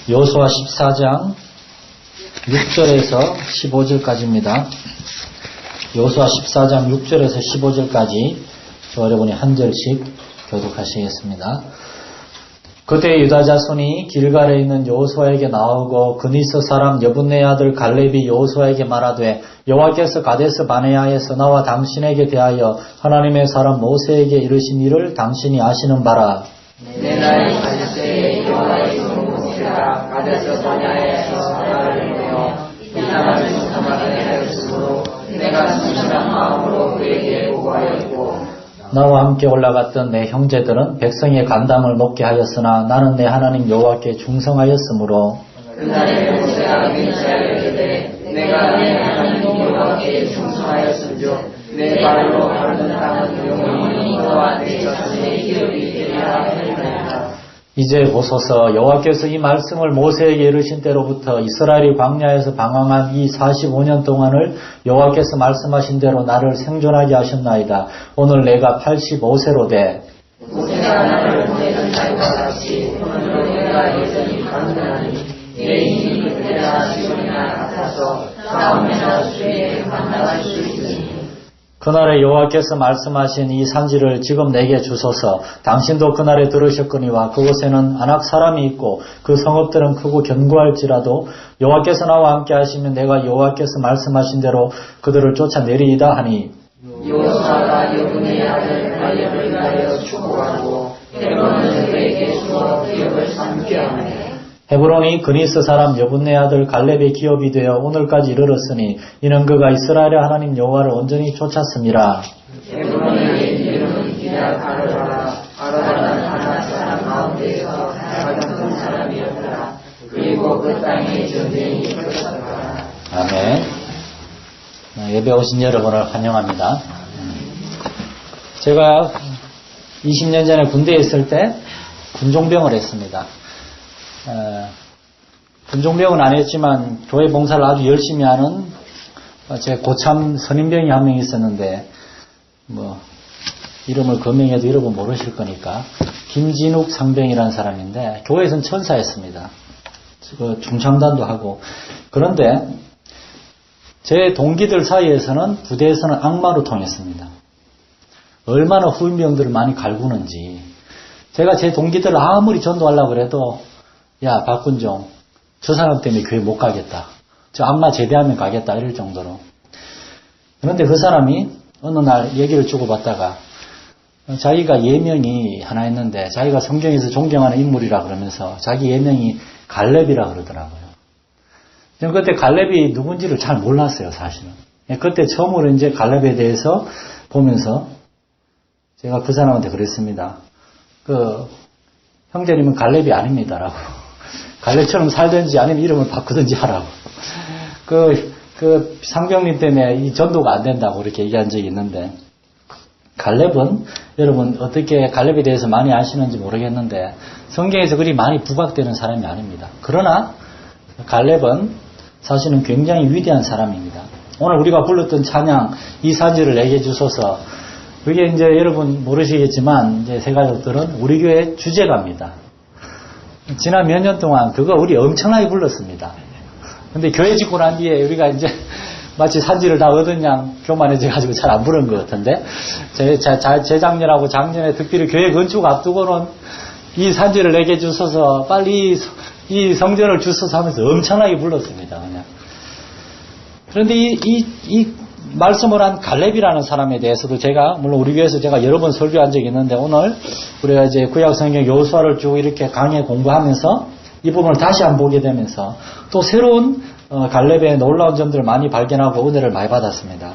여호수아 14장 6절에서 15절까지입니다. 여호수아 14장 6절에서 15절까지 저 여러분이 한 절씩 교독하시겠습니다. 그때 유다 자손이 길갈에 있는 여호수아에게 나오고 그니스 사람 여분네 아들 갈렙이 여호수아에게 말하되 여호와께서 가데스 바네아에서 나와 당신에게 대하여 하나님의 사람 모세에게 이르신 일을 당신이 아시는 바라. 내 나이 가데스에 여호와의 종 모세가 가데스 바네아에서 나를 보내어 이 사람을 사막에 내렸으므로 내가 순진한 마음으로 그에게 보고하였고 나와 함께 올라갔던 내 형제들은 백성의 간담을 높게 하였으나 나는 내 하나님 여호와께 충성하였으므로 그날에 모세가 민자에 이르되 내가 내 하나님 여호와께 충성하였음즉 내 발로 밟는 땅은 영원히 너와 내 자손의 기업이 되리라 하였나이다. 이제 보소서 여호와께서 이 말씀을 모세에게 이르신 때로부터 이스라엘이 광야에서 방황한 이 45년 동안을 여호와께서 말씀하신 대로 나를 생존하게 하셨나이다. 오늘 내가 85세로 돼 모세가 나를 보내던 날과 같이 오늘로 내가 여전히 강건하니 내 힘이 그때나 지금이나 같아서 싸움이나 수비에 만나갈 수 있으니 그날에 여호와께서 말씀하신 이 산지를 지금 내게 주소서. 당신도 그날에 들으셨거니와 그곳에는 아낙 사람이 있고 그 성읍들은 크고 견고할지라도 여호와께서 나와 함께 하시면 내가 여호와께서 말씀하신 대로 그들을 쫓아내리이다 하니 여호수아가 여분의 아들 갈렙을 위하여 축복하고 헤브론을 그에게 주어 기업을 삼게 하네. 헤브론이 그니스 사람 여분네 아들 갈렙의 기업이 되어 오늘까지 이르렀으니 이는 그가 이스라엘의 하나님 여호와를 온전히 쫓았음이라. 헤브론의 이름은 기럇 아르바라. 아르바라는 아낙 사람 가운데서 가장 큰 사람이었더라. 그리고 그 땅에 전쟁이 일어났더라. 아멘. 예배 오신 여러분을 환영합니다. 제가 20년 전에 군대에 있을 때 군종병을 했습니다. 군종병은 안 했지만 교회 봉사를 아주 열심히 하는 제 고참 선임병이 한 명 있었는데 이름을 거명해도 여러분 모르실 거니까 김진욱 상병이라는 사람인데 교회에서는 천사였습니다. 중창단도 하고. 그런데 제 동기들 사이에서는 부대에서는 악마로 통했습니다. 얼마나 후임병들을 많이 갈구는지. 제가 제 동기들 아무리 전도하려고 그래도 야 박군종 저 사람 때문에 교회 못 가겠다. 저 악마 제대하면 가겠다 이럴 정도로. 그런데 그 사람이 어느 날 얘기를 주고받다가 자기가 예명이 하나 있는데 자기가 성경에서 존경하는 인물이라 그러면서 자기 예명이 갈렙이라 그러더라고요. 저는 그때 갈렙이 누군지를 잘 몰랐어요 사실은. 그때 처음으로 이제 갈렙에 대해서 보면서 제가 그 사람한테 그랬습니다. 형제님은 갈렙이 아닙니다라고. 갈렙처럼 살든지 아니면 이름을 바꾸든지 하라고. 상병님 때문에 이 전도가 안 된다고 그렇게 얘기한 적이 있는데, 갈렙은 여러분 어떻게 갈렙에 대해서 많이 아시는지 모르겠는데, 성경에서 그리 많이 부각되는 사람이 아닙니다. 그러나, 갈렙은 사실은 굉장히 위대한 사람입니다. 오늘 우리가 불렀던 찬양, 이 산지를 내게 주소서, 그게 이제 여러분 모르시겠지만, 이제 새가족들은 우리 교회 주제가입니다. 지난 몇 년 동안 그거 우리 엄청나게 불렀습니다. 근데 교회 짓고 난 뒤에 우리가 이제 마치 산지를 다 얻은 양 교만해져가지고 잘 안 부른 것 같은데, 재작년하고 작년에 특별히 교회 건축 앞두고는 이 산지를 내게 주소서, 빨리 이 성전을 주소서 하면서 엄청나게 불렀습니다, 그냥. 그런데 이 말씀을 한 갈렙이라는 사람에 대해서도 제가, 물론 우리 교회에서 제가 여러 번 설교한 적이 있는데, 오늘 우리가 이제 구약 성경 여호수아를 쭉 이렇게 강의 공부하면서 이 부분을 다시 한번 보게 되면서 또 새로운 갈렙의 놀라운 점들을 많이 발견하고 은혜를 많이 받았습니다.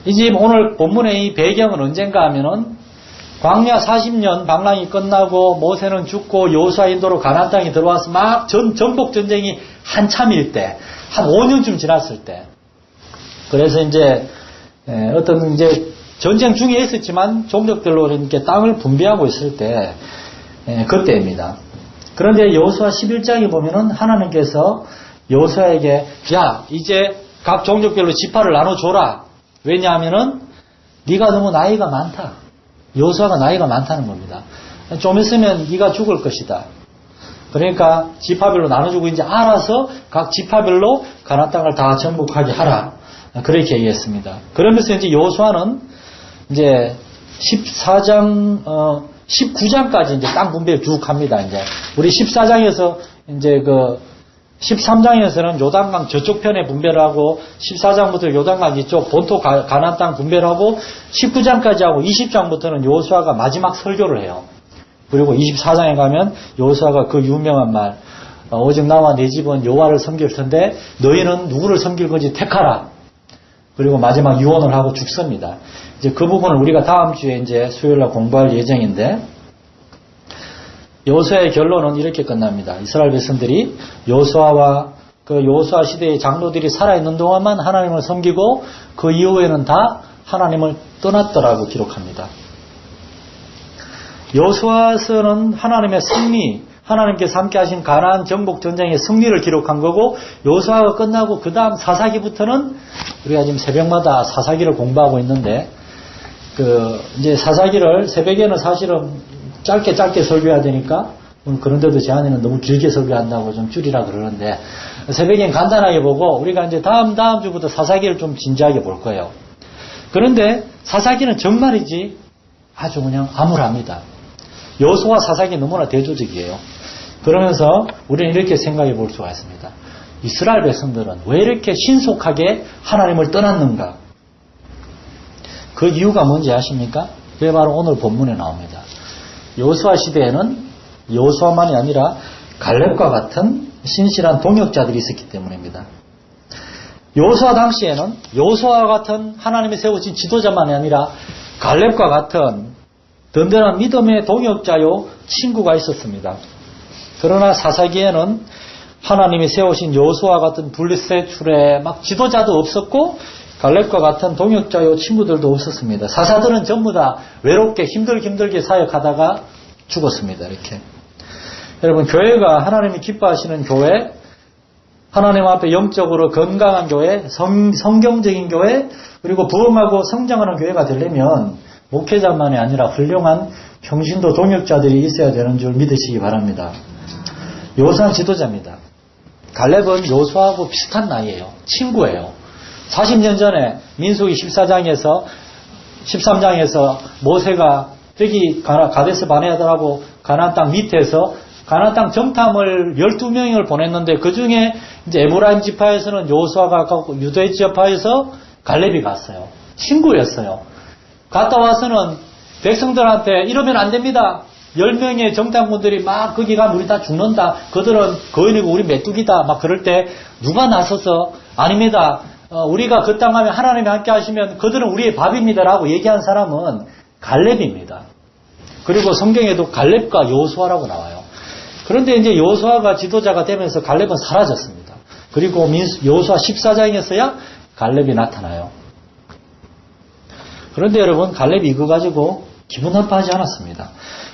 이제 오늘 본문의 이 배경은 언젠가 하면은 광야 40년 방랑이 끝나고 모세는 죽고 여호수아 인도로 가나안 땅에 들어와서 막 전복 전쟁이 한참일 때, 한 5년쯤 지났을 때, 그래서 이제 어떤 이제 전쟁 중에 있었지만 종족들로 이렇게 땅을 분배하고 있을 때 그때입니다. 그런데 여호수아 11장에 보면은 하나님께서 여호수아에게 야 이제 각 종족별로 지파를 나눠줘라. 왜냐하면은 네가 너무 나이가 많다. 여호수아가 나이가 많다는 겁니다. 좀 있으면 네가 죽을 것이다. 그러니까 지파별로 나눠주고 이제 알아서 각 지파별로 가나안 땅을 다 정복하게 하라. 그렇게 얘기했습니다. 그러면서 이제 여호수아는 이제 14장, 19장까지 이제 땅 분배를 쭉 합니다. 이제 우리 14장에서 이제 13장에서는 요단강 저쪽 편에 분배를 하고 14장부터 요단강 이쪽 본토 가나안 땅 분배를 하고 19장까지 하고 20장부터는 여호수아가 마지막 설교를 해요. 그리고 24장에 가면 여호수아가 그 유명한 말, 오직 나와 내 집은 여호와를 섬길 텐데 너희는 누구를 섬길 건지 택하라. 그리고 마지막 유언을 하고 죽습니다. 이제 그 부분을 우리가 다음 주에 이제 수요일날 공부할 예정인데, 여호수아의 결론은 이렇게 끝납니다. 이스라엘 백성들이 여호수아와 그 여호수아 시대의 장로들이 살아있는 동안만 하나님을 섬기고 그 이후에는 다 하나님을 떠났더라고 기록합니다. 여호수아서는 하나님의 승리, 하나님께서 함께 하신 가나안 정복 전쟁의 승리를 기록한 거고, 여호수아가 끝나고 그 다음 사사기부터는 우리가 지금 새벽마다 사사기를 공부하고 있는데, 이제 사사기를 새벽에는 사실은 짧게 설교해야 되니까, 그런데도 제 안에는 너무 길게 설교한다고 좀 줄이라 그러는데, 새벽엔 간단하게 보고, 우리가 이제 다음 주부터 사사기를 좀 진지하게 볼 거예요. 그런데 사사기는 정말이지 아주 그냥 암울합니다. 여호수아 사사기 너무나 대조적이에요. 그러면서 우리는 이렇게 생각해 볼 수가 있습니다. 이스라엘 백성들은 왜 이렇게 신속하게 하나님을 떠났는가? 그 이유가 뭔지 아십니까? 그게 바로 오늘 본문에 나옵니다. 여호수아 시대에는 여호수아만이 아니라 갈렙과 같은 신실한 동역자들이 있었기 때문입니다. 여호수아 당시에는 여호수아와 같은 하나님이 세우신 지도자만이 아니라 갈렙과 같은 든든한 믿음의 동역자요 친구가 있었습니다. 그러나 사사기에는 하나님이 세우신 여호수아와 같은 블레셋출의 막 지도자도 없었고 갈렙과 같은 동역자요 친구들도 없었습니다. 사사들은 전부 다 외롭게 힘들게 사역하다가 죽었습니다. 이렇게. 여러분, 교회가 하나님이 기뻐하시는 교회, 하나님 앞에 영적으로 건강한 교회, 성경적인 교회, 그리고 부흥하고 성장하는 교회가 되려면 목회자만이 아니라 훌륭한 평신도 동역자들이 있어야 되는 줄 믿으시기 바랍니다. 여호수아는 지도자입니다. 갈렙은 여호수아하고 비슷한 나이예요. 친구예요. 40년 전에 민수기 13장에서 모세가 저기 가데스 바네아들하고 가나안 땅 밑에서 가나안 땅 정탐을 12명을 보냈는데 그 중에 이제 에브라임 지파에서는 여호수아가 갔고 유대 지파에서 갈렙이 갔어요. 친구였어요. 갔다 와서는 백성들한테 이러면 안 됩니다. 10명의 정탐꾼들이 막 거기 가면 우리 다 죽는다. 그들은 거인이고 우리 메뚜기다. 막 그럴 때 누가 나서서 아닙니다. 우리가 그 땅 가면 하나님이 함께 하시면 그들은 우리의 밥입니다라고 얘기한 사람은 갈렙입니다. 그리고 성경에도 갈렙과 여호수아라고 나와요. 그런데 이제 여호수아가 지도자가 되면서 갈렙은 사라졌습니다. 그리고 여호수아 14장에서야 갈렙이 나타나요. 그런데 여러분, 갈렙이 이거 가지고 기분 나빠하지 않았습니다.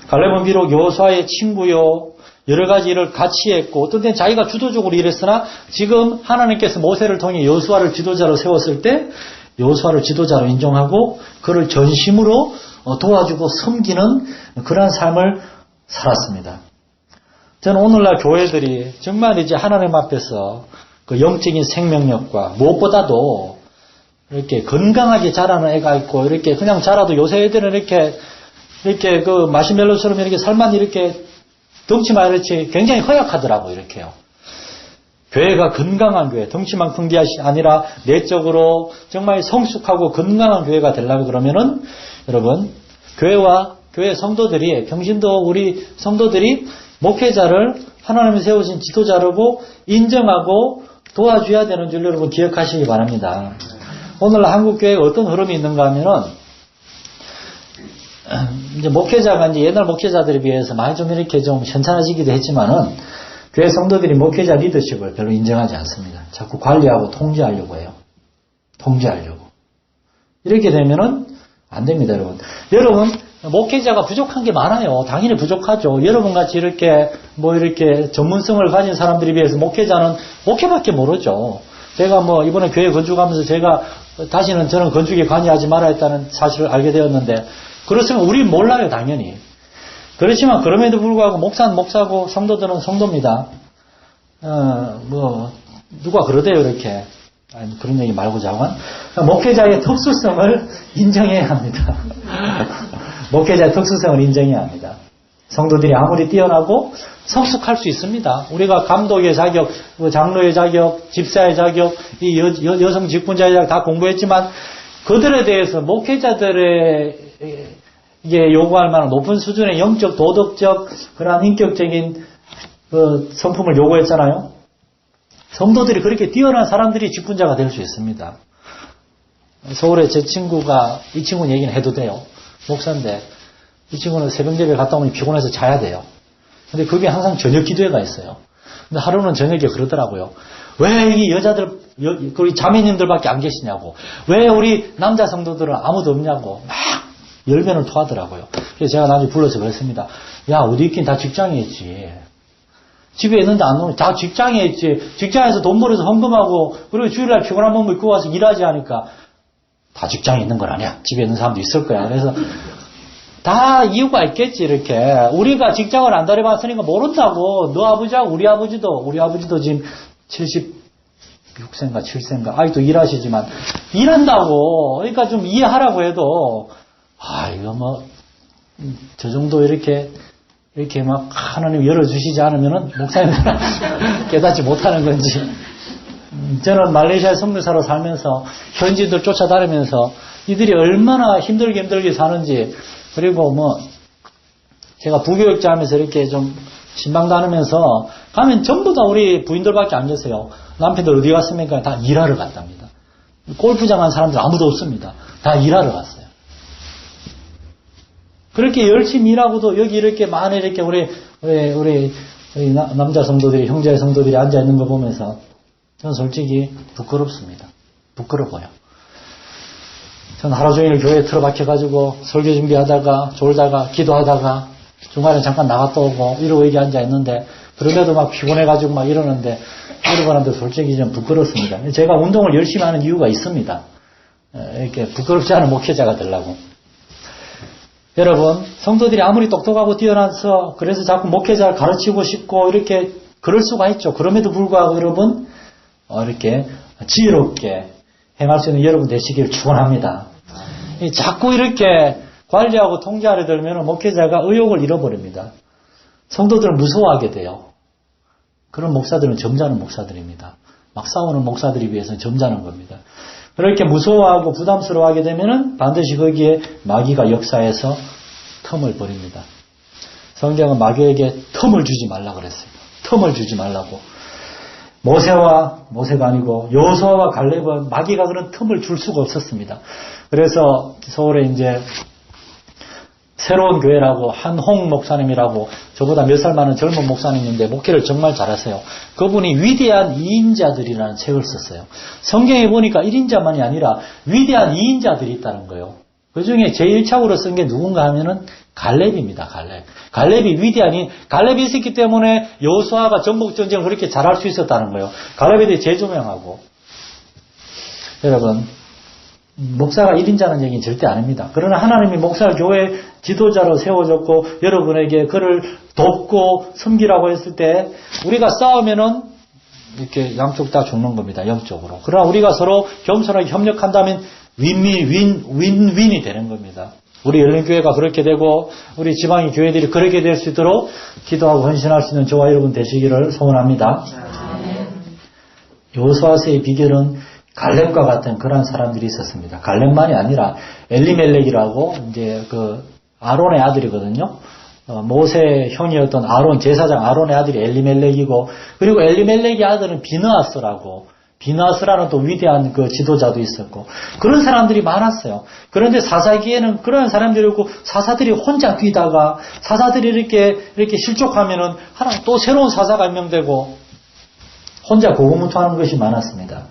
갈렙은 비록 여호수아의 친구요, 여러 가지 일을 같이 했고 어떤 때는 자기가 주도적으로 일했으나 지금 하나님께서 모세를 통해 여호수아를 지도자로 세웠을 때 여호수아를 지도자로 인정하고 그를 전심으로 도와주고 섬기는 그러한 삶을 살았습니다. 저는 오늘날 교회들이 정말 이제 하나님 앞에서 그 영적인 생명력과 무엇보다도 이렇게 건강하게 자라는 애가 있고 이렇게 그냥 자라도 요새 애들은 이렇게 그 마시멜로처럼 이렇게 살만 이렇게 덩치만 이렇게 굉장히 허약하더라고요. 이렇게요. 교회가 건강한 교회, 덩치만 큰 게 아니라 내적으로 정말 성숙하고 건강한 교회가 되려고 그러면은 여러분, 교회와 교회 성도들이, 평신도 우리 성도들이 목회자를 하나님이 세우신 지도자라고 인정하고 도와줘야 되는 줄 여러분 기억하시기 바랍니다. 오늘날 한국교회에 어떤 흐름이 있는가 하면은 이제 목회자가 이제 옛날 목회자들에 비해서 많이 좀 이렇게 좀 현찮아지기도 했지만은 교회 성도들이 목회자 리더십을 별로 인정하지 않습니다. 자꾸 관리하고 통제하려고 해요. 통제하려고. 이렇게 되면은 안 됩니다, 여러분. 여러분, 목회자가 부족한 게 많아요. 당연히 부족하죠. 여러분 같이 이렇게 이렇게 전문성을 가진 사람들에 비해서 목회자는 목회밖에 모르죠. 제가 이번에 교회 건축하면서 제가 다시는 저는 건축에 관여하지 말아야 했다는 사실을 알게 되었는데, 그렇지만 우리 몰라요, 당연히. 그렇지만 그럼에도 불구하고 목사는 목사고 성도들은 성도입니다. 누가 그러대요, 이렇게. 아니, 그런 얘기 말고 자관. 목회자의 특수성을 인정해야 합니다. 목회자의 특수성을 인정해야 합니다. 성도들이 아무리 뛰어나고 성숙할 수 있습니다. 우리가 감독의 자격, 장로의 자격, 집사의 자격, 이 여성 직분자의 자격 다 공부했지만 그들에 대해서 목회자들의 이게 요구할 만한 높은 수준의 영적, 도덕적, 그러한 인격적인 성품을 요구했잖아요. 성도들이 그렇게 뛰어난 사람들이 직분자가 될 수 있습니다. 서울에 제 친구가, 이 친구는 얘기는 해도 돼요. 목사인데, 이 친구는 새벽 예배 갔다 오면 피곤해서 자야 돼요. 근데 그게 항상 저녁 기도회가 있어요. 근데 하루는 저녁에 그러더라고요. 왜 이 여자들, 우리 자매님들밖에 안 계시냐고. 왜 우리 남자 성도들은 아무도 없냐고. 막 열변을 토하더라고요. 그래서 제가 나중에 불러서 그랬습니다. 야, 어디 있긴 다 직장에 있지. 집에 있는데 안 오면 다 직장에 있지. 직장에서 돈 벌어서 헌금하고 그리고 주일날 피곤한 몸 입고 와서 일하지 하니까 다 직장에 있는 건 아니야. 집에 있는 사람도 있을 거야. 그래서 다 이유가 있겠지, 이렇게. 우리가 직장을 안 다녀봤으니까 모른다고. 너 아버지하고 우리 아버지도 지금 76세인가 7세인가 아직도 일하시지만 일한다고. 그러니까 좀 이해하라고 해도 이거 저 정도 이렇게 막 하나님 열어주시지 않으면은 목사님들은 깨닫지 못하는 건지. 저는 말레이시아 선교사로 살면서 현지인들 쫓아다니면서 이들이 얼마나 힘들게 사는지, 그리고 제가 부교육자 하면서 이렇게 좀 신방 다니면서 가면 전부 다 우리 부인들밖에 안 계세요. 남편들 어디 갔습니까? 다 일하러 갔답니다. 골프장 간 사람들 아무도 없습니다. 다 일하러 갔어요. 그렇게 열심히 일하고도 여기 이렇게 많이 이렇게 우리 남자 성도들이, 형제 성도들이 앉아 있는 거 보면서 저는 솔직히 부끄럽습니다. 부끄러워요. 저는 하루 종일 교회에 틀어박혀가지고 설교 준비하다가 졸다가 기도하다가 중간에 잠깐 나갔다 오고 이러고 여기 앉아 있는데 그럼에도 막 피곤해가지고 막 이러는데 여러분한테 솔직히 좀 부끄럽습니다. 제가 운동을 열심히 하는 이유가 있습니다. 이렇게 부끄럽지 않은 목회자가 되려고. 여러분, 성도들이 아무리 똑똑하고 뛰어나서 그래서 자꾸 목회자를 가르치고 싶고 이렇게 그럴 수가 있죠. 그럼에도 불구하고 여러분 이렇게 지혜롭게 행할 수 있는 여러분 되시길 축원합니다. 자꾸 이렇게 관리하고 통제하려 들면 목회자가 의욕을 잃어버립니다. 성도들은 무서워하게 돼요. 그런 목사들은 점잖은 목사들입니다. 막 싸우는 목사들에 비해서는 점잖은 겁니다. 그렇게 무서워하고 부담스러워하게 되면 반드시 거기에 마귀가 역사해서 틈을 벌입니다. 성경은 마귀에게 틈을 주지 말라 그랬어요. 틈을 주지 말라고. 모세가 아니고 여호수아와 갈렙은 마귀가 그런 틈을 줄 수가 없었습니다. 그래서 서울에 이제 새로운 교회라고 한홍 목사님이라고 저보다 몇 살 많은 젊은 목사님인데 목회를 정말 잘하세요. 그분이 위대한 2인자들이라는 책을 썼어요. 성경에 보니까 1인자만이 아니라 위대한 2인자들이 있다는 거예요. 그 중에 제일 차으로 쓴 게 누군가 하면은 갈렙입니다. 갈렙이 갈렙이 있었기 때문에 여호수아가 전복전쟁을 그렇게 잘할 수 있었다는 거예요. 갈렙에 대해 재조명하고. 여러분, 목사가 1인자는 얘기는 절대 아닙니다. 그러나 하나님이 목사를 교회 지도자로 세워줬고 여러분에게 그를 돕고 섬기라고 했을 때 우리가 싸우면은 이렇게 양쪽 다 죽는 겁니다. 영적으로. 그러나 우리가 서로 겸손하게 협력한다면 윈윈이 되는 겁니다. 우리 열린교회가 그렇게 되고 우리 지방의 교회들이 그렇게 될 수 있도록 기도하고 헌신할 수 있는 저와 여러분 되시기를 소원합니다. 여호수아서의 비결은 갈렙과 같은 그런 사람들이 있었습니다. 갈렙만이 아니라 엘리멜렉이라고 이제 그 아론의 아들이거든요. 모세 형이었던 아론 제사장 아론의 아들이 엘리멜렉이고 그리고 엘리멜렉의 아들은 비느하스라는 또 위대한 그 지도자도 있었고 그런 사람들이 많았어요. 그런데 사사기에는 그런 사람들이 있고 사사들이 혼자 뛰다가 사사들이 이렇게 실족하면은 하나 또 새로운 사사가 임명되고 혼자 고군분투하는 것이 많았습니다.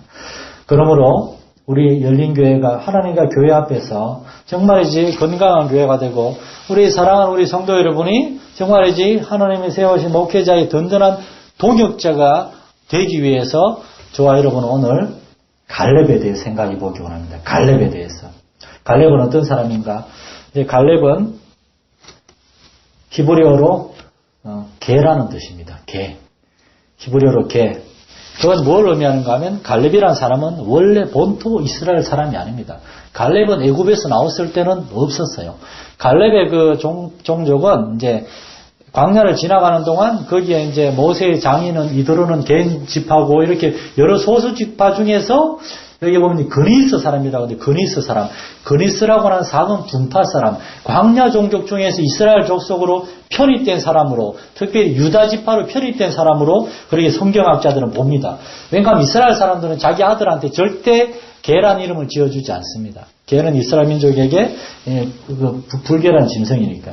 그러므로 우리 열린교회가 하나님과 교회 앞에서 정말이지 건강한 교회가 되고 우리 사랑하는 우리 성도 여러분이 정말이지 하나님이 세우신 목회자의 든든한 동역자가 되기 위해서 저와 여러분은 오늘 갈렙에 대해 생각해 보기 원합니다. 갈렙에 대해서. 갈렙은 어떤 사람인가? 갈렙은 히브리어로 개라는 뜻입니다. 개. 히브리어로 개. 그건 뭘 의미하는가 하면 갈렙이라는 사람은 원래 본토 이스라엘 사람이 아닙니다. 갈렙은 애굽에서 나왔을 때는 없었어요. 갈렙의 그 종족은 이제 광야를 지나가는 동안 거기에 이제 모세의 장인은 이드로는 겐 지파고 이렇게 여러 소수 지파 중에서 여기 보면 그니스 사람이라고 하는데 그니스 사람, 그니스라고 하는 사은 분파 사람, 광야 종족 중에서 이스라엘 족속으로 편입된 사람으로, 특별히 유다 지파로 편입된 사람으로 그렇게 성경학자들은 봅니다. 왜냐하면 이스라엘 사람들은 자기 아들한테 절대 개란 이름을 지어주지 않습니다. 개는 이스라엘 민족에게 불결한 짐승이니까.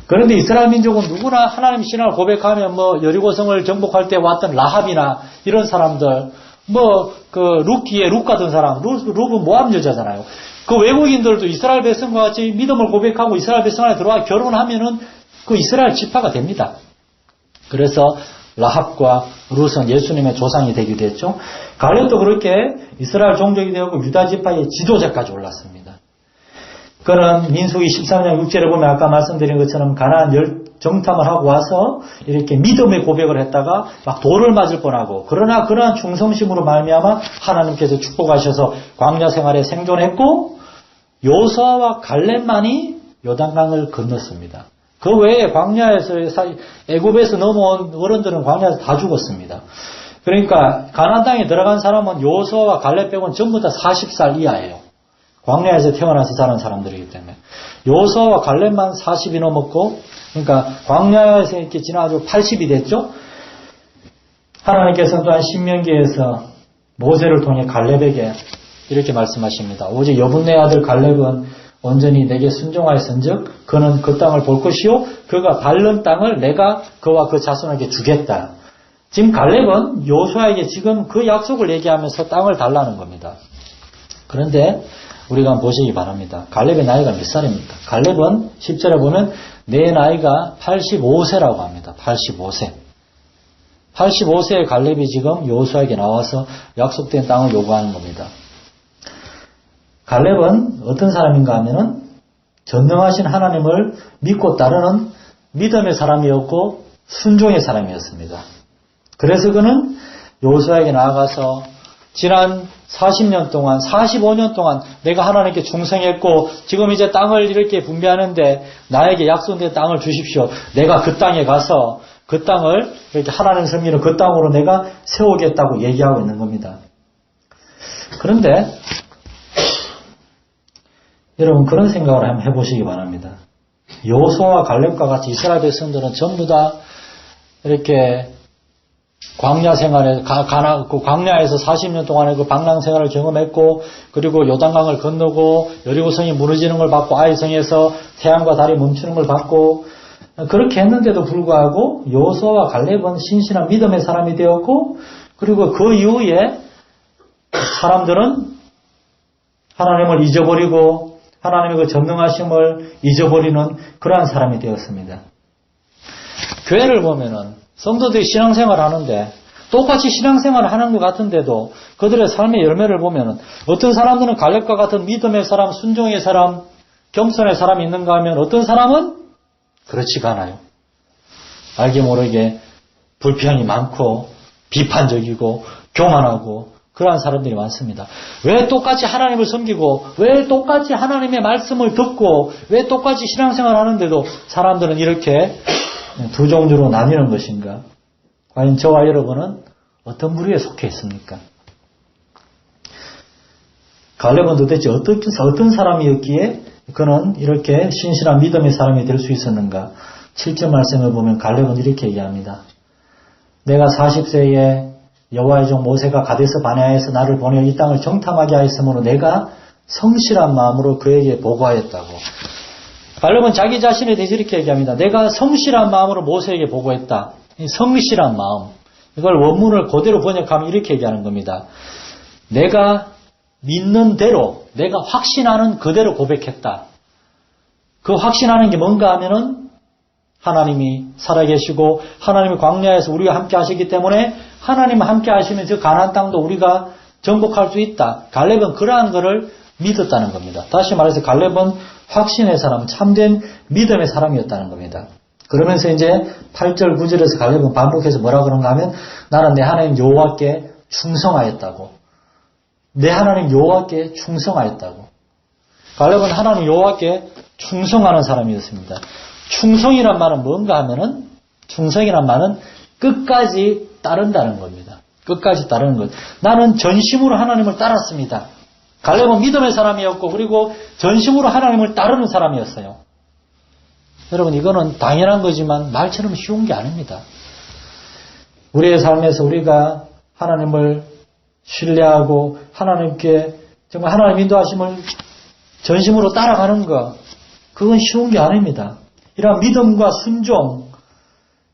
그런데 이스라엘 민족은 누구나 하나님 신앙을 고백하면 여리고성을 정복할 때 왔던 라합이나 이런 사람들, 루키의 룻 같은 사람, 룻은 모함 여자잖아요. 그 외국인들도 이스라엘 백성과 같이 믿음을 고백하고 이스라엘 백성 안에 들어와 결혼하면은 그 이스라엘 지파가 됩니다. 그래서 라합과 룻은 예수님의 조상이 되기도 했죠. 갈렙도 그렇게 이스라엘 종족이 되었고 유다 지파의 지도자까지 올랐습니다. 그는 민수기 13장 6절에 보면 아까 말씀드린 것처럼 가나안 정탐을 하고 와서 이렇게 믿음의 고백을 했다가 막 돌을 맞을 뻔하고, 그러나 그러한 충성심으로 말미암아 하나님께서 축복하셔서 광야 생활에 생존했고, 요수아와 갈렙만이 요단강을 건넜습니다. 그 외에 광야에서 애굽에서 넘어온 어른들은 광야에서 다 죽었습니다. 그러니까 가나안 땅에 들어간 사람은 요수아와 갈렙 빼고는 전부 다 40살 이하예요. 광야에서 태어나서 자란 사람들이기 때문에. 요수아와 갈렙만 40이 넘었고, 그러니까 광야에서 이렇게 지나가지고 80이 됐죠. 하나님께서는 또한 신명기에서 모세를 통해 갈렙에게 이렇게 말씀하십니다. 오직 여분네 아들 갈렙은 온전히 내게 순종하였은즉 그는 그 땅을 볼 것이요 그가 밟는 땅을 내가 그와 그 자손에게 주겠다. 지금 갈렙은 요수아에게 지금 그 약속을 얘기하면서 땅을 달라는 겁니다. 그런데 우리가 한번 보시기 바랍니다. 갈렙의 나이가 몇 살입니까? 갈렙은 10절에 보면 내 나이가 85세라고 합니다. 85세. 85세의 갈렙이 지금 요수아에게 나와서 약속된 땅을 요구하는 겁니다. 갈렙은 어떤 사람인가 하면은 전능하신 하나님을 믿고 따르는 믿음의 사람이었고 순종의 사람이었습니다. 그래서 그는 요수아에게 나아가서 지난 40년 동안, 45년 동안 내가 하나님께 충성했고 지금 이제 땅을 이렇게 분배하는데 나에게 약속된 땅을 주십시오. 내가 그 땅에 가서 그 땅을 이렇게 하나님 섬기는 그 땅으로 내가 세우겠다고 얘기하고 있는 겁니다. 그런데 여러분 그런 생각을 한번 해보시기 바랍니다. 요수아와 갈렙과 같이 이스라엘 백성들은 전부 다 이렇게 광야 생활에 광야에서 40년 동안의 그 방랑 생활을 경험했고, 그리고 요단강을 건너고 여리고성이 무너지는 걸 봤고 아이성에서 태양과 달이 멈추는 걸 봤고, 그렇게 했는데도 불구하고 요수아와 갈렙은 신실한 믿음의 사람이 되었고, 그리고 그 이후에 사람들은 하나님을 잊어버리고 하나님의 그 전능하심을 잊어버리는 그러한 사람이 되었습니다. 교회를 보면은 성도들이 신앙생활을 하는데 똑같이 신앙생활을 하는 것 같은데도 그들의 삶의 열매를 보면은 어떤 사람들은 갈렙과 같은 믿음의 사람, 순종의 사람, 겸손의 사람이 있는가 하면 어떤 사람은 그렇지가 않아요. 알게 모르게 불평이 많고 비판적이고 교만하고 그러한 사람들이 많습니다. 왜 똑같이 하나님을 섬기고 왜 똑같이 하나님의 말씀을 듣고 왜 똑같이 신앙생활을 하는데도 사람들은 이렇게 두 종류로 나뉘는 것인가? 과연 저와 여러분은 어떤 부류에 속해 있습니까? 갈렙은 도대체 어떤 사람이었기에 그는 이렇게 신실한 믿음의 사람이 될 수 있었는가? 7절 말씀을 보면 갈렙은 이렇게 얘기합니다. 내가 40세에 여호와의 종 모세가 가데스 바네아에서 나를 보내 이 땅을 정탐하게 하였으므로 내가 성실한 마음으로 그에게 보고하였다고. 갈렙은 자기 자신에 대해서 이렇게 얘기합니다. 내가 성실한 마음으로 모세에게 보고했다. 성실한 마음. 이걸 원문을 그대로 번역하면 이렇게 얘기하는 겁니다. 내가 믿는 대로, 내가 확신하는 그대로 고백했다. 그 확신하는 게 뭔가 하면은 하나님이 살아계시고 하나님이 광야에서 우리와 함께 하시기 때문에 하나님과 함께 하시면 저 가나안 땅도 우리가 정복할 수 있다. 갈렙은 그러한 것을 믿었다는 겁니다. 다시 말해서 갈렙은 확신의 사람, 참된 믿음의 사람이었다는 겁니다. 그러면서 이제 8절 9절에서 갈렙은 반복해서 뭐라 그런가 하면 나는 내 하나님 여호와께 충성하였다고. 내 하나님 여호와께 충성하였다고. 갈렙은 하나님 여호와께 충성하는 사람이었습니다. 충성이란 말은 뭔가 하면은 충성이란 말은 끝까지 따른다는 겁니다. 끝까지 따르는 것. 나는 전심으로 하나님을 따랐습니다. 갈렙은 믿음의 사람이었고 그리고 전심으로 하나님을 따르는 사람이었어요. 여러분 이거는 당연한 거지만 말처럼 쉬운 게 아닙니다. 우리의 삶에서 우리가 하나님을 신뢰하고 하나님께 정말 하나님 인도하심을 전심으로 따라가는 것, 그건 쉬운 게 아닙니다. 이러한 믿음과 순종,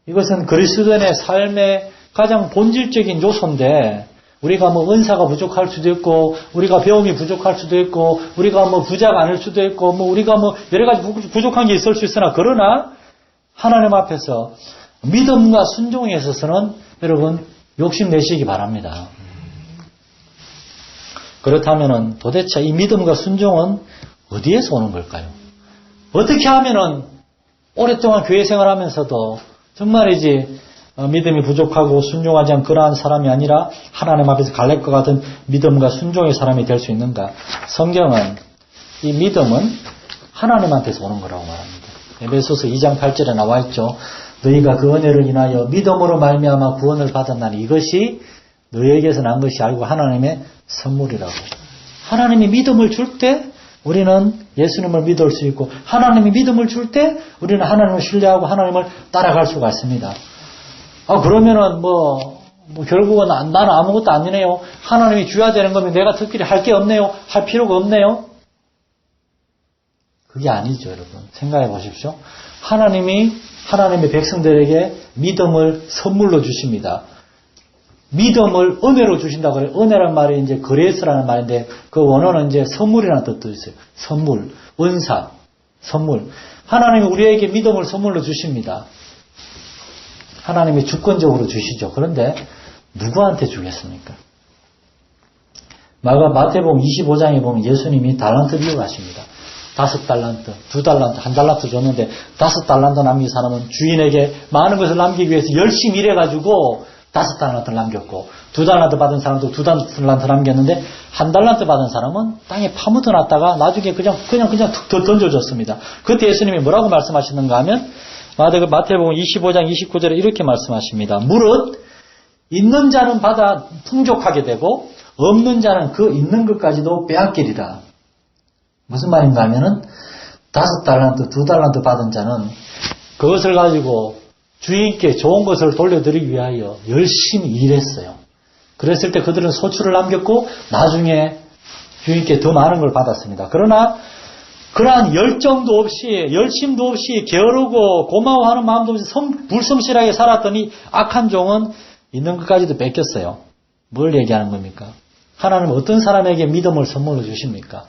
이것은 그리스도인의 삶의 가장 본질적인 요소인데 우리가 뭐 은사가 부족할 수도 있고 우리가 배움이 부족할 수도 있고 우리가 뭐 부자가 아닐 수도 있고 뭐 우리가 뭐 여러 가지 부족한 게 있을 수 있으나 그러나 하나님 앞에서 믿음과 순종에 있어서는 여러분 욕심내시기 바랍니다. 그렇다면은 도대체 이 믿음과 순종은 어디에서 오는 걸까요? 어떻게 하면은 오랫동안 교회 생활하면서도 정말이지 믿음이 부족하고 순종하지 않은 그러한 사람이 아니라 하나님 앞에서 갈렙과 같은 믿음과 순종의 사람이 될 수 있는가? 성경은 이 믿음은 하나님한테서 오는 거라고 말합니다. 에베소서 2장 8절에 나와 있죠. 너희가 그 은혜를 인하여 믿음으로 말미암아 구원을 받았나니 이것이 너희에게서 난 것이 아니고 하나님의 선물이라고. 하나님이 믿음을 줄 때 우리는 예수님을 믿을 수 있고 하나님이 믿음을 줄 때 우리는 하나님을 신뢰하고 하나님을 따라갈 수가 있습니다. 그러면은 결국은 나는 아무것도 아니네요. 하나님이 줘야 되는 거면 내가 특별히 할 게 없네요. 할 필요가 없네요. 그게 아니죠, 여러분. 생각해 보십시오. 하나님이 하나님의 백성들에게 믿음을 선물로 주십니다. 믿음을 은혜로 주신다고 그래요. 은혜란 말이 이제 그레이스라는 말인데 그 원어는 이제 선물이라는 뜻도 있어요. 선물, 은사, 선물. 하나님이 우리에게 믿음을 선물로 주십니다. 하나님이 주권적으로 주시죠. 그런데 누구한테 주겠습니까? 마태복음 25장에 보면 예수님이 달란트 비유하십니다. 5달란트, 2달란트, 1달란트 줬는데 5달란트 남긴 사람은 주인에게 많은 것을 남기기 위해서 열심히 일해가지고 5달란트를 남겼고 2달란트 받은 사람도 2달란트 남겼는데 1달란트 받은 사람은 땅에 파묻어 놨다가 나중에 그냥 툭 던져줬습니다. 그때 예수님이 뭐라고 말씀하시는가 하면 마태복음 25장 29절에 이렇게 말씀하십니다. 무릇 있는 자는 받아 풍족하게 되고 없는 자는 그 있는 것까지도 빼앗기리라. 무슨 말인가 하면은 5달란트, 2달란트 받은 자는 그것을 가지고 주인께 좋은 것을 돌려드리기 위하여 열심히 일했어요. 그랬을 때 그들은 소출을 남겼고 나중에 주인께 더 많은 걸 받았습니다. 그러나 그러한 열정도 없이 열심도 없이 게으르고 고마워하는 마음도 없이 불성실하게 살았더니 악한 종은 있는 것까지도 뺏겼어요. 뭘 얘기하는 겁니까? 하나님은 어떤 사람에게 믿음을 선물로 주십니까?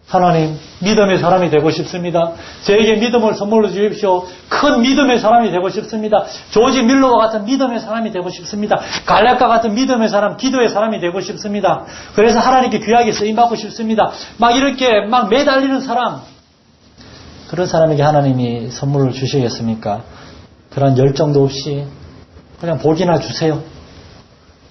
하나님, 믿음의 사람이 되고 싶습니다. 저에게 믿음을 선물로 주십시오. 큰 믿음의 사람이 되고 싶습니다. 조지 밀러와 같은 믿음의 사람이 되고 싶습니다. 갈렙과 같은 믿음의 사람, 기도의 사람이 되고 싶습니다. 그래서 하나님께 귀하게 쓰임받고 싶습니다. 이렇게 매달리는 사람, 그런 사람에게 하나님이 선물을 주시겠습니까? 그런 열정도 없이 그냥 복이나 주세요.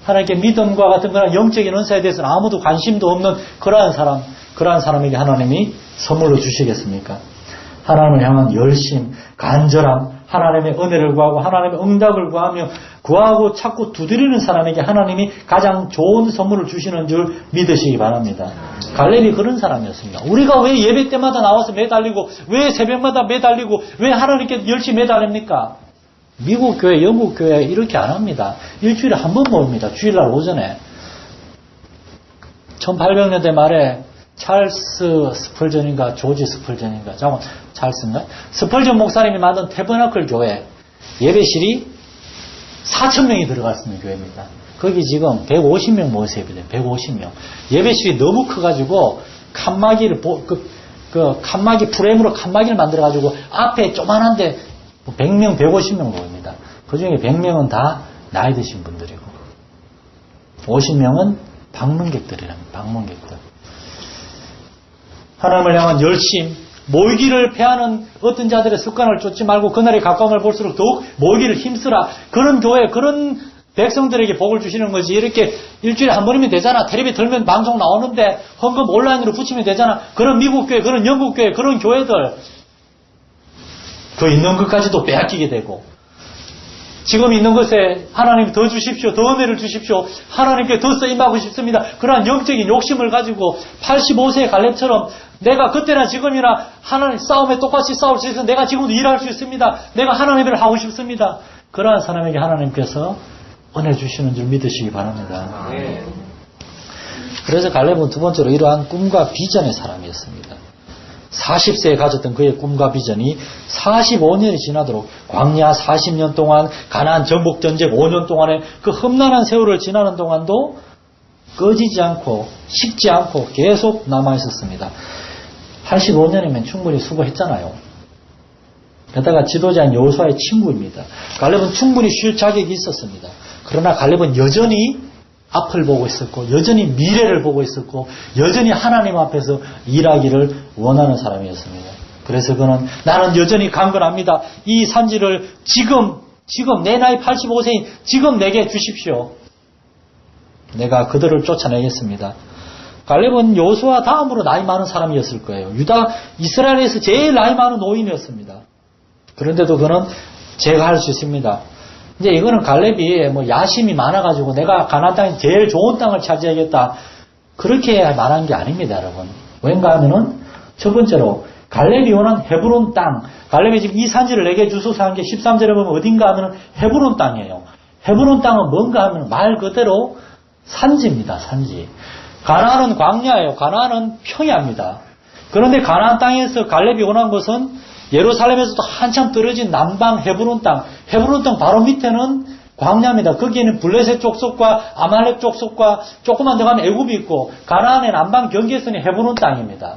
하나님께 믿음과 같은 그런 영적인 은사에 대해서는 아무도 관심도 없는 그러한 사람에게 하나님이 선물로 주시겠습니까? 하나님을 향한 열심, 간절함, 하나님의 은혜를 구하고 하나님의 응답을 구하고 찾고 두드리는 사람에게 하나님이 가장 좋은 선물을 주시는 줄 믿으시기 바랍니다. 갈렙이 그런 사람이었습니다. 우리가 왜 예배 때마다 나와서 매달리고 왜 새벽마다 매달리고 왜 하나님께 열심히 매달립니까? 미국 교회, 영국 교회 이렇게 안 합니다. 일주일에 한 번 모입니다. 주일날 오전에. 1800년대 말에 찰스 스펄전인가 조지 스펄전인가 찰스인가? 스펄전 목사님이 만든 태버너클 교회 예배실이 4,000명이 들어갈 수 있는 교회입니다. 거기 지금 150명 모여서 예배돼요. 150명. 예배실이 너무 커가지고 칸막이를 칸막이 프레임으로 칸막이를 만들어가지고 앞에 조만한데 100명, 150명 모입니다. 그 중에 100명은 다 나이 드신 분들이고 50명은 방문객들이랍니다. 방문객들. 하나님을 향한 열심, 모이기를 패하는 어떤 자들의 습관을 쫓지 말고 그날이 가까움을 볼수록 더욱 모이기를 힘쓰라. 그런 교회, 그런 백성들에게 복을 주시는 거지. 이렇게 일주일에 한 번이면 되잖아. 텔레비 들면 방송 나오는데 헌금 온라인으로 붙이면 되잖아. 그런 미국 교회, 그런 영국 교회, 그런 교회들 그 있는 것까지도 빼앗기게 되고, 지금 있는 것에 하나님 더 주십시오. 더 은혜를 주십시오. 하나님께 더 쓰임하고 싶습니다. 그러한 영적인 욕심을 가지고 85세의 갈렙처럼 내가 그때나 지금이나 하나님 싸움에 똑같이 싸울 수 있어서 내가 지금도 일할 수 있습니다. 내가 하나님 일을 하고 싶습니다. 그러한 사람에게 하나님께서 은혜 주시는 줄 믿으시기 바랍니다. 그래서 갈렙은 두 번째로 이러한 꿈과 비전의 사람이었습니다. 40세에 가졌던 그의 꿈과 비전이 45년이 지나도록 광야 40년 동안 가나안 정복 전쟁 5년 동안의 그 험난한 세월을 지나는 동안도 꺼지지 않고 식지 않고 계속 남아 있었습니다. 85년이면 충분히 수고했잖아요. 게다가 지도자인 여호수아의 친구입니다. 갈렙은 충분히 쉴 자격이 있었습니다. 그러나 갈렙은 여전히 앞을 보고 있었고 여전히 미래를 보고 있었고 여전히 하나님 앞에서 일하기를 원하는 사람이었습니다. 그래서 그는 나는 여전히 강건합니다. 이 산지를 지금 내 나이 85세인 지금 내게 주십시오. 내가 그들을 쫓아내겠습니다. 갈렙은 여호수아 다음으로 나이 많은 사람이었을 거예요. 이스라엘에서 제일 나이 많은 노인이었습니다. 그런데도 그는 제가 할 수 있습니다. 이제 이거는 갈렙이 뭐 야심이 많아가지고 내가 가나안 땅에 제일 좋은 땅을 차지하겠다. 그렇게 말한 게 아닙니다, 여러분. 왠가 하면은 첫 번째로 갈렙이 원한 헤브론 땅. 갈렙이 지금 이 산지를 내게 주소서 한 게 13절에 보면 어딘가 하면은 헤브론 땅이에요. 헤브론 땅은 뭔가 하면 말 그대로 산지입니다, 산지. 가나안은 광야예요. 가나안은 평야입니다. 그런데 가나안 땅에서 갈렙이 원한 것은 예루살렘에서도 한참 떨어진 남방 헤브론 땅. 헤브론 땅 바로 밑에는 광야입니다. 거기에는 블레셋 족속과 아말렉 족속과 조금만 더 가면 애굽이 있고 가나안의 남방 경계선이 헤브론 땅입니다.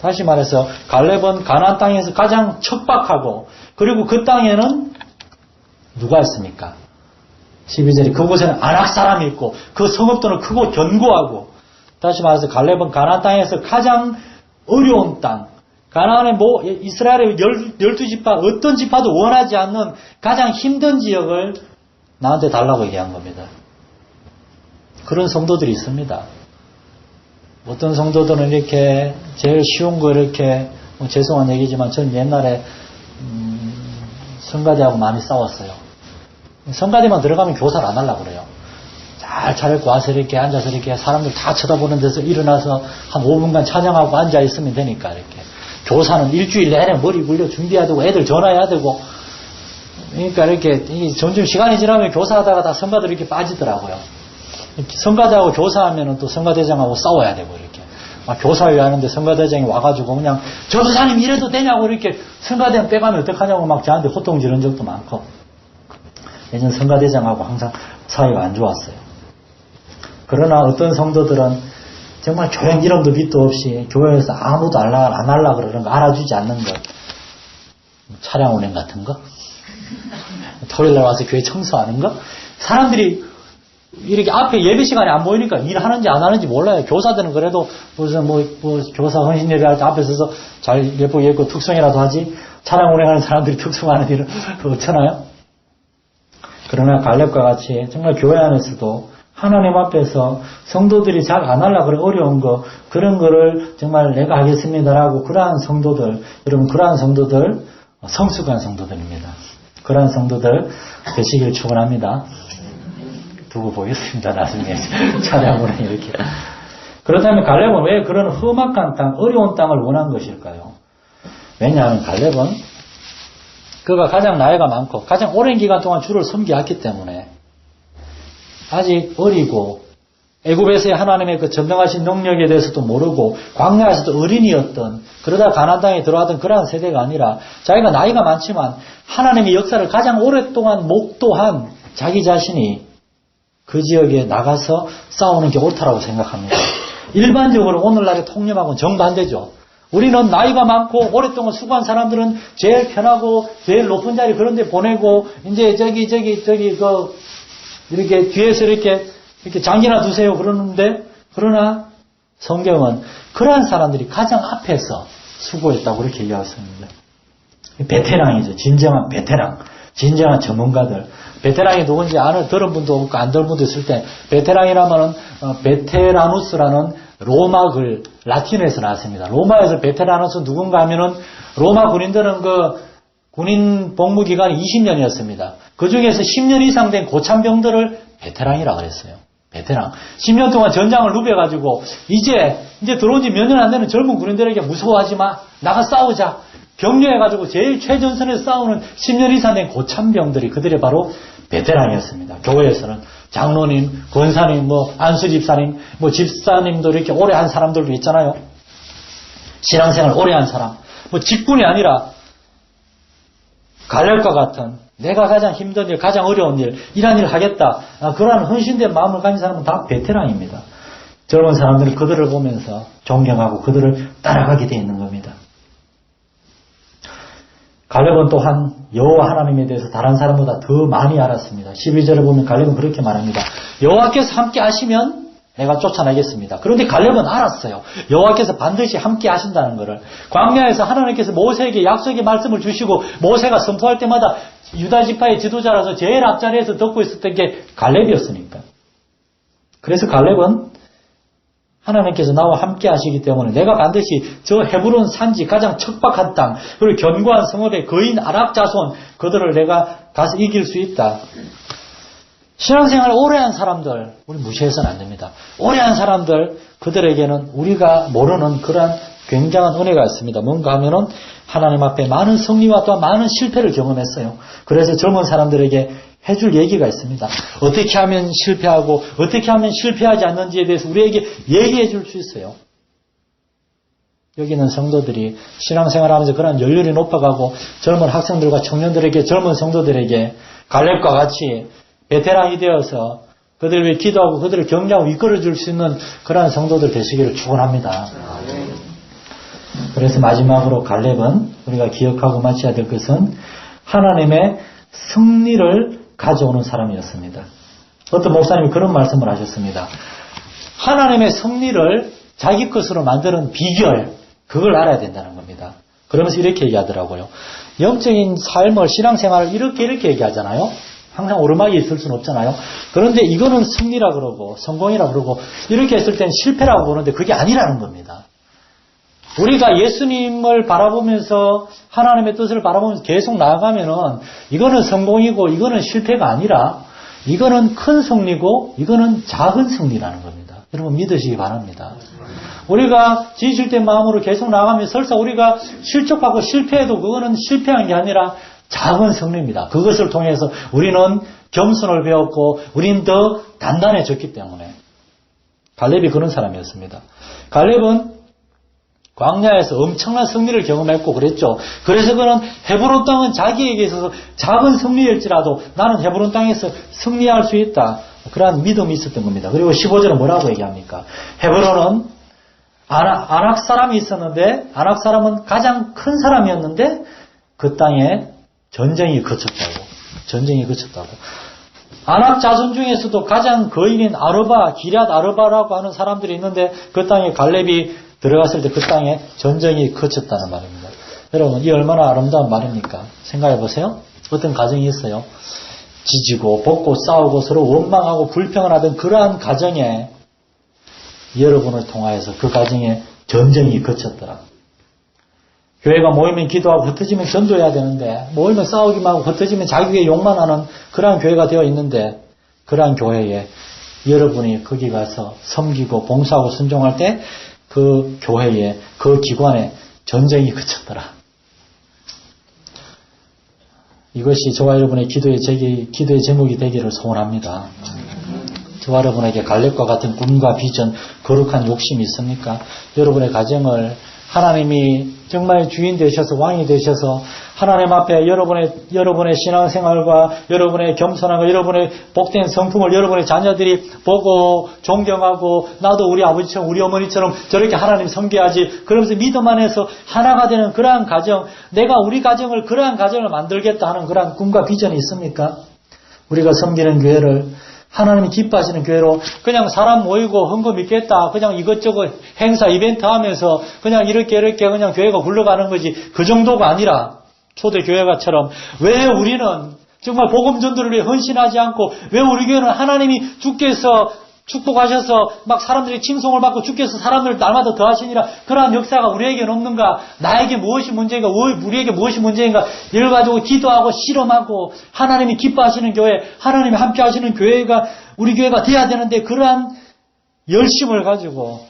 다시 말해서 갈렙은 가나안 땅에서 가장 척박하고 그리고 그 땅에는 누가 있습니까? 12절에 그곳에는 아낙 사람이 있고 그 성읍들은 크고 견고하고 다시 말해서 갈렙은 가나안 땅에서 가장 어려운 땅 가나안의 이스라엘의 12지파 어떤 지파도 원하지 않는 가장 힘든 지역을 나한테 달라고 얘기한 겁니다. 그런 성도들이 있습니다. 어떤 성도들은 이렇게 제일 쉬운 거 이렇게 죄송한 얘기지만 저는 옛날에 성가대하고 많이 싸웠어요. 성가대만 들어가면 교사를 안 하려고 그래요. 잘 차려입고 와서 이렇게 앉아서 이렇게 사람들 다 쳐다보는 데서 일어나서 한 5분간 찬양하고 앉아 있으면 되니까 이렇게. 교사는 일주일 내내 머리 굴려 준비해야 되고 애들 전화해야 되고 그러니까 이렇게 점점 시간이 지나면 교사하다가 다 성가들 이렇게 빠지더라고요. 성가대하고 교사하면은 또 성가대장하고 싸워야 되고 이렇게 막 교사회 하는데 성가대장이 와가지고 그냥 저 교사님 이래도 되냐고 이렇게 성가대장 빼가면 어떡하냐고 막 저한테 호통 지른 적도 많고 예전 성가대장하고 항상 사이가 안 좋았어요. 그러나 어떤 성도들은 정말 교회 이름도 밑도 없이 교회에서 아무도 안 하려고 그러는 거 알아주지 않는 것 차량 운행 같은 거 토요일날 와서 교회 청소하는 거 사람들이 이렇게 앞에 예배 시간에 안 보이니까 일하는지 안 하는지 몰라요. 교사들은 그래도 무슨 뭐 교사 헌신 예배할 때 앞에 서서 잘 예쁘게 입고 특성이라도 하지 차량 운행하는 사람들이 특성하는 일은 없잖아요. 그러나 갈렙과 같이 정말 교회 안에서도 하나님 앞에서 성도들이 잘 안 하려고 그래 어려운 거 그런 거를 정말 내가 하겠습니다라고 그러한 성도들 여러분 그러한 성도들 성숙한 성도들입니다. 그러한 성도들 되시길 축원합니다. 두고 보겠습니다. 나중에 찬양으로 이렇게. 그렇다면 갈렙은 왜 그런 험악한 땅 어려운 땅을 원한 것일까요? 왜냐하면 갈렙은 그가 가장 나이가 많고 가장 오랜 기간 동안 주를 섬겨왔기 때문에 아직 어리고 애굽에서의 하나님의 그 전능하신 능력에 대해서도 모르고 광야에서도 어린이였던 그러다 가나안 땅에 들어왔던 그러한 세대가 아니라 자기가 나이가 많지만 하나님의 역사를 가장 오랫동안 목도한 자기 자신이 그 지역에 나가서 싸우는 게 옳다라고 생각합니다. 일반적으로 오늘날의 통념하고는 정반대죠. 우리는 나이가 많고 오랫동안 수고한 사람들은 제일 편하고 제일 높은 자리 그런 데 보내고 이제 저기 이렇게 뒤에서 이렇게 장기나 두세요 그러는데 그러나 성경은 그러한 사람들이 가장 앞에서 수고했다고 그렇게 얘기했습니다. 베테랑이죠. 진정한 베테랑. 진정한 전문가들. 베테랑이 누군지 들은 분도 없고 안 들은 분도 있을 때, 베테랑이라면은, 베테라누스라는 로마 글, 라틴어에서 나왔습니다. 로마에서 베테라누스 누군가 하면은, 로마 군인들은 군인 복무 기간이 20년이었습니다. 그 중에서 10년 이상 된 고참병들을 베테랑이라고 그랬어요. 베테랑. 10년 동안 전장을 누벼가지고, 이제 들어온 지 몇 년 안 되는 젊은 군인들에게 무서워하지 마. 나가 싸우자. 격려해가지고 제일 최전선에서 싸우는 10년 이상 된 고참병들이 그들이 바로 베테랑이었습니다. 교회에서는 장로님, 권사님, 안수집사님, 집사님도 이렇게 오래 한 사람들도 있잖아요. 신앙생활 오래 한 사람. 직분이 아니라 갈렙과 같은 내가 가장 힘든 일, 가장 어려운 일, 이런 일을 하겠다. 그러한 헌신된 마음을 가진 사람은 다 베테랑입니다. 젊은 사람들은 그들을 보면서 존경하고 그들을 따라가게 되어 있는 겁니다. 갈렙은 또한 여호와 하나님에 대해서 다른 사람보다 더 많이 알았습니다. 12절에 보면 갈렙은 그렇게 말합니다. 여호와께서 함께 하시면 내가 쫓아내겠습니다. 그런데 갈렙은 알았어요. 여호와께서 반드시 함께 하신다는 것을. 광야에서 하나님께서 모세에게 약속의 말씀을 주시고 모세가 선포할 때마다 유다 지파의 지도자라서 제일 앞자리에서 듣고 있었던 게 갈렙이었으니까. 그래서 갈렙은 하나님께서 나와 함께 하시기 때문에 내가 반드시 저 헤브론 산지 가장 척박한 땅, 그리고 견고한 성읍의 거인 아랍 자손, 그들을 내가 가서 이길 수 있다. 신앙생활 오래 한 사람들, 우리 무시해서는 안 됩니다. 오래 한 사람들, 그들에게는 우리가 모르는 그러한 굉장한 은혜가 있습니다. 뭔가 하면은 하나님 앞에 많은 승리와 또한 많은 실패를 경험했어요. 그래서 젊은 사람들에게 해줄 얘기가 있습니다. 어떻게 하면 실패하고 어떻게 하면 실패하지 않는지에 대해서 우리에게 얘기해 줄 수 있어요. 여기 있는 성도들이 신앙생활하면서 그런 연륜이 높아가고 젊은 학생들과 청년들에게, 젊은 성도들에게 갈렙과 같이 베테랑이 되어서 그들을 위해 기도하고 그들을 격려하고 이끌어줄 수 있는 그러한 성도들 되시기를 축원합니다. 그래서 마지막으로 갈렙은 우리가 기억하고 마쳐야 될 것은 하나님의 승리를 가져오는 사람이었습니다. 어떤 목사님이 그런 말씀을 하셨습니다. 하나님의 승리를 자기 것으로 만드는 비결, 그걸 알아야 된다는 겁니다. 그러면서 이렇게 얘기하더라고요. 영적인 삶을, 신앙생활을 이렇게 얘기하잖아요. 항상 오르막이 있을 수는 없잖아요. 그런데 이거는 승리라 그러고 성공이라 그러고 이렇게 했을 땐 실패라고 보는데 그게 아니라는 겁니다. 우리가 예수님을 바라보면서 하나님의 뜻을 바라보면서 계속 나아가면은 이거는 성공이고 이거는 실패가 아니라 이거는 큰 승리고 이거는 작은 승리라는 겁니다. 여러분 믿으시기 바랍니다. 우리가 진실된 마음으로 계속 나아가면 설사 우리가 실족하고 실패해도 그거는 실패한 게 아니라 작은 승리입니다. 그것을 통해서 우리는 겸손을 배웠고 우리는 더 단단해졌기 때문에. 갈렙이 그런 사람이었습니다. 갈렙은 광야에서 엄청난 승리를 경험했고 그랬죠. 그래서 그는 헤브론 땅은 자기에게 있어서 작은 승리일지라도 나는 헤브론 땅에서 승리할 수 있다. 그러한 믿음이 있었던 겁니다. 그리고 15절은 뭐라고 얘기합니까? 헤브론은 아낙 사람이 있었는데 아낙 사람은 가장 큰 사람이었는데 그 땅에 전쟁이 그쳤다고. 아낙 자손 중에서도 가장 거인인 아르바, 기럇 아르바라고 하는 사람들이 있는데 그 땅에 갈렙이 들어갔을 때 그 땅에 전쟁이 그쳤다는 말입니다. 여러분, 이 얼마나 아름다운 말입니까? 생각해 보세요. 어떤 가정이 있어요. 지지고 볶고 싸우고 서로 원망하고 불평을 하던 그러한 가정에 여러분을 통하여서 그 가정에 전쟁이 그쳤더라. 교회가 모이면 기도하고 흩어지면 전도해야 되는데 모이면 싸우기만 하고 흩어지면 자기의 욕만 하는 그러한 교회가 되어 있는데 그러한 교회에 여러분이 거기 가서 섬기고 봉사하고 순종할 때 그 교회에 그 기관에 전쟁이 그쳤더라. 이것이 저와 여러분의 기도의 제목이 되기를 소원합니다. 저와 여러분에게 갈렙과 같은 꿈과 비전, 거룩한 욕심이 있습니까? 여러분의 가정을 하나님이 정말 주인 되셔서 왕이 되셔서 하나님 앞에 여러분의 신앙생활과 여러분의 겸손함과 여러분의 복된 성품을 여러분의 자녀들이 보고 존경하고 나도 우리 아버지처럼 우리 어머니처럼 저렇게 하나님 섬겨야지 그러면서 믿음 안에서 하나가 되는 그러한 가정, 내가 우리 가정을 그러한 가정을 만들겠다 하는 그러한 꿈과 비전이 있습니까? 우리가 섬기는 교회를 하나님이 기뻐하시는 교회로 그냥 사람 모이고 헌금 있겠다. 그냥 이것저것 행사 이벤트 하면서 그냥 이렇게 그냥 교회가 굴러가는 거지. 그 정도가 아니라 초대교회가처럼 왜 우리는 정말 복음 전도를 위해 헌신하지 않고 왜 우리 교회는 하나님이 주께서 축복하셔서 막 사람들이 칭송을 받고 주께서 사람들을 날마다 더하시니라 그러한 역사가 우리에게는 없는가? 나에게 무엇이 문제인가? 우리에게 무엇이 문제인가? 이를 가지고 기도하고 실험하고 하나님이 기뻐하시는 교회, 하나님이 함께 하시는 교회가 우리 교회가 돼야 되는데 그러한 열심을 가지고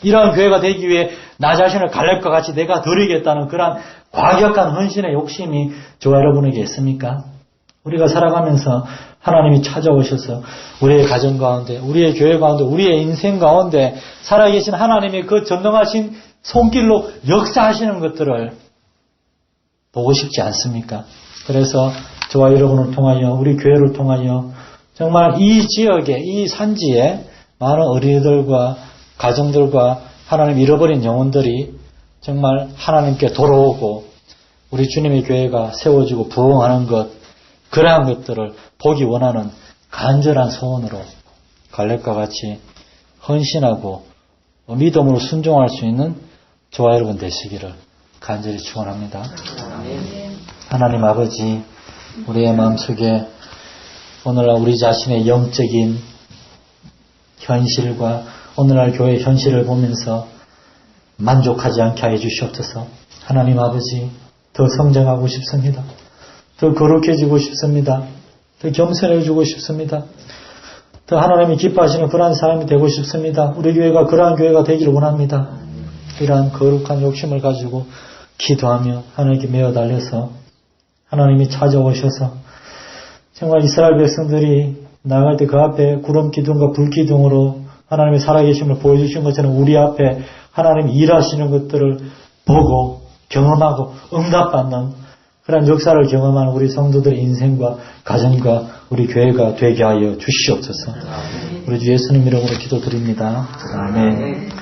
이러한 교회가 되기 위해 나 자신을 갈렙과 같이 내가 드리겠다는 그러한 과격한 헌신의 욕심이 저와 여러분에게 있습니까? 우리가 살아가면서 하나님이 찾아오셔서 우리의 가정 가운데, 우리의 교회 가운데, 우리의 인생 가운데 살아계신 하나님의 그 전능하신 손길로 역사하시는 것들을 보고 싶지 않습니까? 그래서 저와 여러분을 통하여, 우리 교회를 통하여 정말 이 지역에, 이 산지에 많은 어린이들과 가정들과 하나님 잃어버린 영혼들이 정말 하나님께 돌아오고 우리 주님의 교회가 세워지고 부흥하는 것, 그러한 것들을 보기 원하는 간절한 소원으로 갈렙과 같이 헌신하고 믿음으로 순종할 수 있는 저와 여러분 되시기를 간절히 축원합니다. 하나님 아버지, 우리의 마음속에 오늘날 우리 자신의 영적인 현실과 오늘날 교회의 현실을 보면서 만족하지 않게 하여 주시옵소서. 하나님 아버지, 더 성장하고 싶습니다. 더 거룩해지고 싶습니다. 더 겸손해지고 싶습니다. 더 하나님이 기뻐하시는 그러한 사람이 되고 싶습니다. 우리 교회가 그러한 교회가 되기를 원합니다. 이러한 거룩한 욕심을 가지고 기도하며 하나님께 매어 달려서 하나님이 찾아오셔서 정말 이스라엘 백성들이 나갈 때 그 앞에 구름 기둥과 불 기둥으로 하나님의 살아계심을 보여주신 것처럼 우리 앞에 하나님이 일하시는 것들을 보고 경험하고 응답받는 그런 역사를 경험하는 우리 성도들의 인생과 가정과 우리 교회가 되게 하여 주시옵소서. 우리 주 예수님 이름으로 기도드립니다. 아멘.